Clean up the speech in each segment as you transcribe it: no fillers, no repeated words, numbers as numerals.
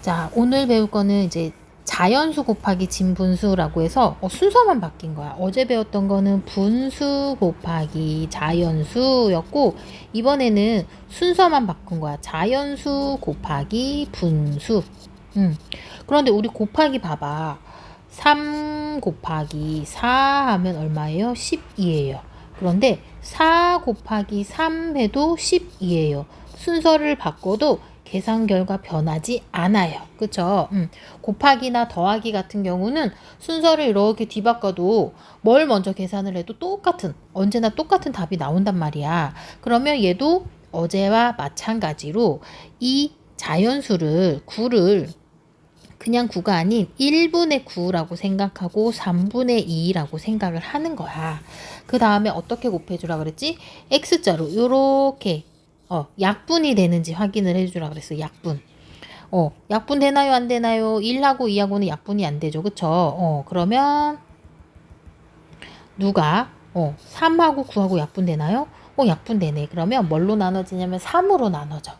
자, 오늘 배울 거는 이제 자연수 곱하기 진분수라고 해서 순서만 바뀐 거야. 어제 배웠던 거는 분수 곱하기 자연수였고, 이번에는 순서만 바꾼 거야. 자연수 곱하기 분수. 그런데 우리 곱하기 봐봐. 3 곱하기 4 하면 얼마예요? 12예요. 그런데 4 곱하기 3 해도 12예요. 순서를 바꿔도 계산 결과 변하지 않아요. 그쵸? 곱하기나 더하기 같은 경우는 순서를 이렇게 뒤바꿔도 뭘 먼저 계산을 해도 언제나 똑같은 답이 나온단 말이야. 그러면 얘도 어제와 마찬가지로 이 자연수를 9를 그냥 9가 아닌 1분의 9라고 생각하고 3분의 2라고 생각을 하는 거야. 그 다음에 어떻게 곱해주라 그랬지? X자로 요렇게 약분이 되는지 확인을 해주라 그랬어. 약분. 약분 되나요? 안 되나요? 1하고 2하고는 약분이 안 되죠. 그쵸? 그러면 누가 3하고 9하고 약분 되나요? 약분 되네. 그러면 뭘로 나눠지냐면 3으로 나눠져.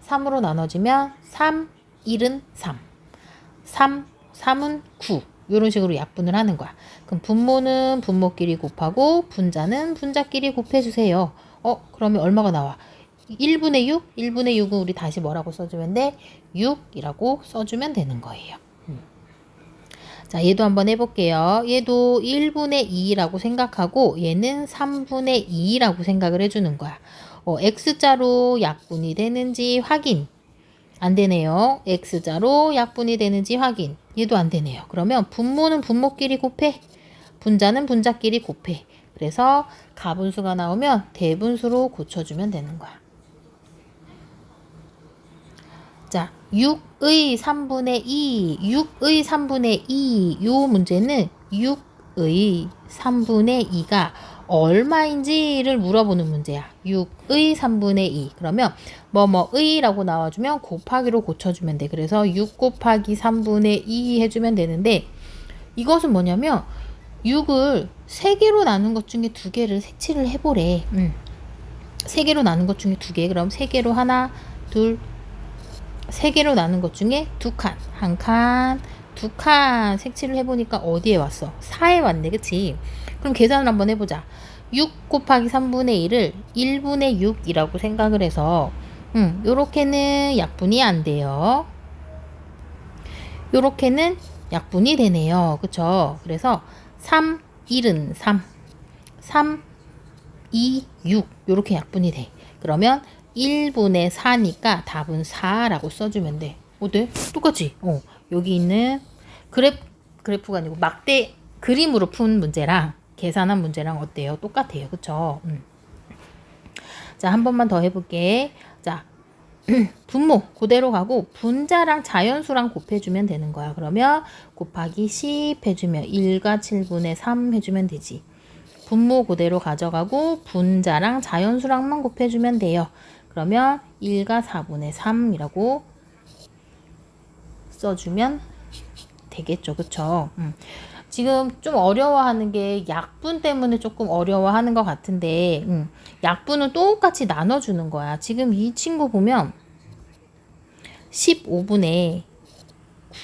3으로 나눠지면 3, 1은 3. 3은 9. 이런 식으로 약분을 하는 거야. 그럼 분모는 분모끼리 곱하고 분자는 분자끼리 곱해주세요. 그러면 얼마가 나와? 1분의 6? 1분의 6은 우리 다시 뭐라고 써주면 돼? 6이라고 써주면 되는 거예요. 자, 얘도 한번 해볼게요. 얘도 1분의 2라고 생각하고 얘는 3분의 2라고 생각을 해주는 거야. X자로 약분이 되는지 확인. 안 되네요. X자로 약분이 되는지 확인. 얘도 안 되네요. 그러면 분모는 분모끼리 곱해. 분자는 분자끼리 곱해. 그래서 가분수가 나오면 대분수로 고쳐주면 되는 거야. 자, 6의 3분의 2, 6의 3분의 2. 요 문제는 6의 3분의 2가 얼마인지를 물어보는 문제야. 6의 3분의 2. 그러면 뭐뭐의 라고 나와주면 곱하기로 고쳐주면 돼. 그래서 6 곱하기 3분의 2 해주면 되는데 이것은 뭐냐면 6을 3개로 나눈 것 중에 2개를 색칠을 해보래. 3개로 나눈 것 중에 2개. 그럼 3개로 하나, 둘, 3개로 나눈 것 중에 2칸. 1칸, 2칸 색칠을 해보니까 어디에 왔어? 4에 왔네. 그치? 그럼 계산을 한번 해보자. 6 곱하기 3분의 1을 1분의 6이라고 생각을 해서 요렇게는 약분이 안 돼요. 요렇게는 약분이 되네요. 그쵸? 그래서 3, 1은 3, 3, 2, 6 요렇게 약분이 돼. 그러면 1분의 4니까 답은 4라고 써주면 돼. 어때? 똑같지? 여기 있는 그래프가 아니고 막대 그림으로 푼 문제랑 계산한 문제랑 어때요? 똑같아요. 그쵸? 자, 한 번만 더 해볼게. 자, 분모 그대로 가고 분자랑 자연수랑 곱해주면 되는 거야. 그러면 곱하기 10 해주면 1과 7분의 3 해주면 되지. 분모 그대로 가져가고 분자랑 자연수랑만 곱해주면 돼요. 그러면 1과 4분의 3이라고 써주면 되겠죠. 그쵸? 지금 좀 어려워하는 게 약분 때문에 조금 어려워하는 것 같은데 약분은 똑같이 나눠주는 거야. 지금 이 친구 보면 15분의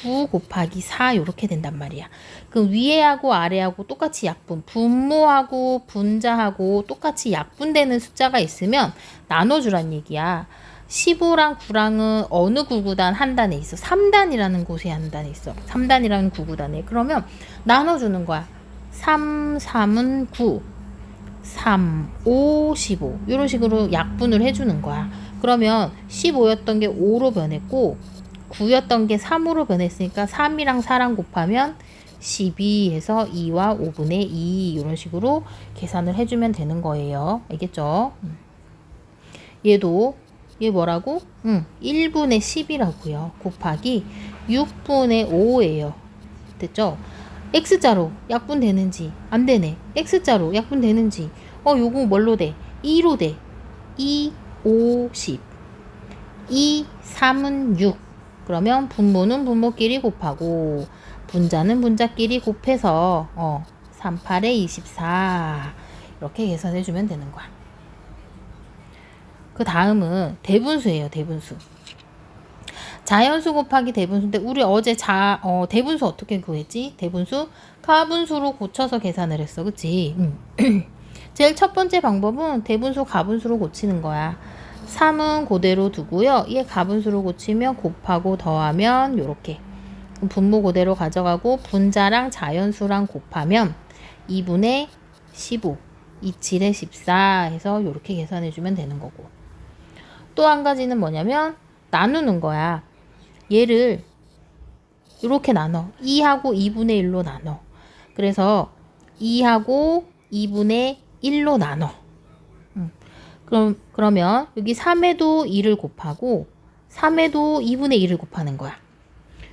9 곱하기 4 이렇게 된단 말이야. 그럼 위에하고 아래하고 똑같이 약분, 분모하고 분자하고 똑같이 약분되는 숫자가 있으면 나눠주란 얘기야. 15랑 9랑은 어느 구구단 한 단에 있어? 3단이라는 곳에 한 단에 있어. 3단이라는 구구단에. 그러면 나눠주는 거야. 3, 3은 9, 3, 5, 15 이런 식으로 약분을 해주는 거야. 그러면 15였던 게 5로 변했고 9였던 게 3으로 변했으니까 3이랑 4랑 곱하면 12해서 2와 5분의 2 이런 식으로 계산을 해주면 되는 거예요. 알겠죠? 얘 뭐라고? 1분의 10이라고요. 곱하기 6분의 5예요. 됐죠? X자로 약분 되는지 안 되네. X자로 약분 되는지 요거 뭘로 돼? 2로 돼. 2, 5, 10 2, 3은 6 그러면 분모는 분모끼리 곱하고 분자는 분자끼리 곱해서 3, 8에 24 이렇게 계산해 주면 되는 거야. 그 다음은 대분수예요. 대분수. 자연수 곱하기 대분수인데 우리 어제 대분수 어떻게 구했지? 대분수 가분수로 고쳐서 계산을 했어. 그치? 제일 첫 번째 방법은 대분수 가분수로 고치는 거야. 3은 그대로 두고요. 얘 가분수로 고치면 곱하고 더하면 요렇게. 분모 그대로 가져가고 분자랑 자연수랑 곱하면 2분의 15, 27에 14 해서 요렇게 계산해주면 되는 거고. 또 한 가지는 뭐냐면 나누는 거야. 얘를 이렇게 나눠. 2하고 2분의 1로 나눠. 그래서 2하고 2분의 1로 나눠. 그러면 여기 3에도 2를 곱하고 3에도 2분의 1을 곱하는 거야.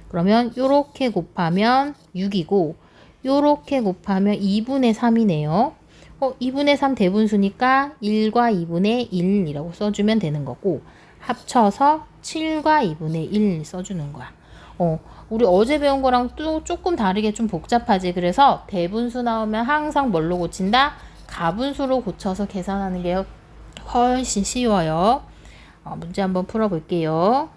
그러면 요렇게 곱하면 6이고 요렇게 곱하면 2분의 3이네요. 2분의 3 대분수니까 1과 2분의 1이라고 써주면 되는 거고 합쳐서 7과 2분의 1 써주는 거야. 우리 어제 배운 거랑 또 조금 다르게 좀 복잡하지. 그래서 대분수 나오면 항상 뭘로 고친다? 가분수로 고쳐서 계산하는 게 훨씬 쉬워요. 문제 한번 풀어볼게요.